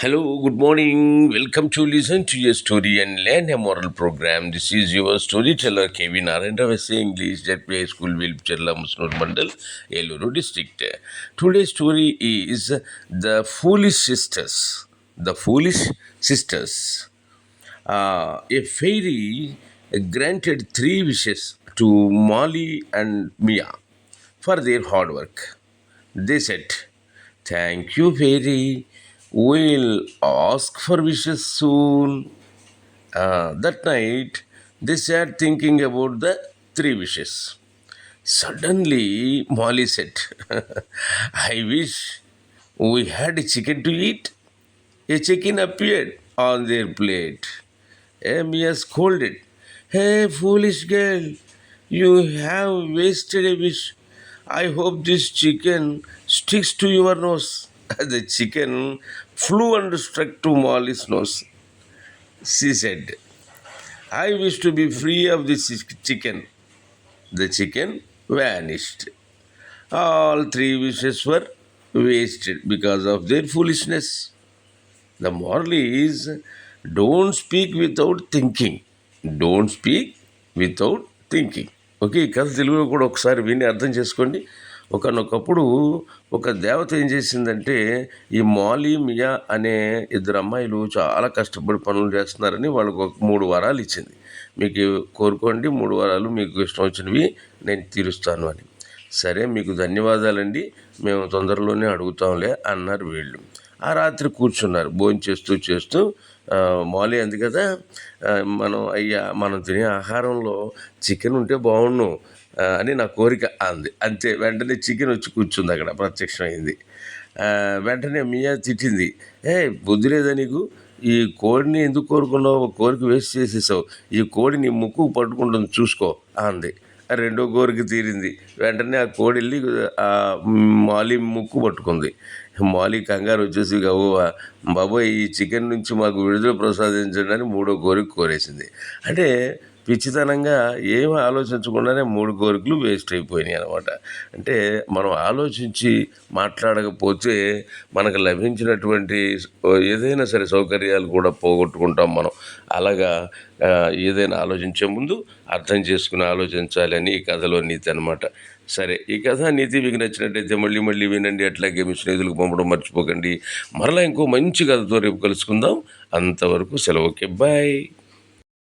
Hello, good morning. Welcome to listen to your story and learn a moral program. This is your storyteller Kevin Arendra Vese English JPI School Vilpcherla Musnur Mandal, Eluru district. Today's story is The Foolish Sisters. The Foolish Sisters. A fairy granted three wishes to Molly and Mia for their hard work. They said, "Thank you, fairy. We'll ask for wishes soon." That night, they sat thinking about the three wishes. Suddenly, Molly said, "I wish we had a chicken to eat." A chicken appeared on their plate. Mia scolded, "Hey, foolish girl, you have wasted a wish. I hope this chicken sticks to your nose." The chicken flew and struck to Molly's nose. She said, "I wish to be free of this chicken." The chicken vanished. All three wishes were wasted because of their foolishness. The moral is, don't speak without thinking. Don't speak without thinking. Okay, ఈ కథ తెలుగులో కూడా ఒకసారి విని అర్థం చేసుకోండి. ఒకనొకప్పుడు ఒక దేవత ఏం చేసిందంటే, ఈ మాలి మియా అనే ఇద్దరు అమ్మాయిలు చాలా కష్టపడి పనులు చేస్తున్నారని వాళ్ళకు ఒక 3 వరాలు ఇచ్చింది. మీకు కోరుకోండి, 3 వరాలు మీకు ఇష్టం వచ్చినవి నేను తీరుస్తాను అని. సరే, మీకు ధన్యవాదాలండి, మేము తొందరలోనే అడుగుతాంలే అన్నారు వీళ్ళు. ఆ రాత్రి కూర్చున్నారు భోంచేస్తూ చేస్తూ. మాలి అంది కదా, మనం తినే ఆహారంలో చికెన్ ఉంటే బాగుండు అని నా కోరిక అంది. అంతే, వెంటనే చికెన్ వచ్చి కూర్చుంది, అక్కడ ప్రత్యక్షమైంది. వెంటనే మియా తిట్టింది, బుద్ధి లేదా నీకు? ఈ కోడిని ఎందుకు కోరుకున్నావు? ఒక కోరిక వేస్ట్ చేసేసావు. ఈ కోడి నీ ముక్కు పట్టుకుంటుంది, చూసుకో అంది. రెండో కోరిక తీరింది. వెంటనే ఆ కోడి వెళ్ళి ఆ మాలి ముక్కు పట్టుకుంది. మాలి కంగారు వచ్చేసి, బాబోయ్, ఈ చికెన్ నుంచి మాకు విడుదల ప్రసాదించండి అని 3వ కోరిక కోరేసింది. అంటే పిచ్చితనంగా ఏమీ ఆలోచించకుండానే 3 కోరికలు వేస్ట్ అయిపోయినాయి అనమాట. అంటే మనం ఆలోచించి మాట్లాడకపోతే మనకు లభించినటువంటి ఏదైనా సరే సౌకర్యాలు కూడా పోగొట్టుకుంటాం మనం. అలాగా ఏదైనా ఆలోచించే ముందు అర్థం చేసుకుని ఆలోచించాలని ఈ కథలో నీతి అనమాట. సరే, ఈ కథ నీతి మీకు నచ్చినట్టయితే మళ్ళీ మళ్ళీ వినండి. అట్లాగే మీ స్నేహితులకు పంపడం మర్చిపోకండి. మరలా ఇంకో మంచి కథతో రేపు కలుసుకుందాం. అంతవరకు సెలవు. Okay, bye.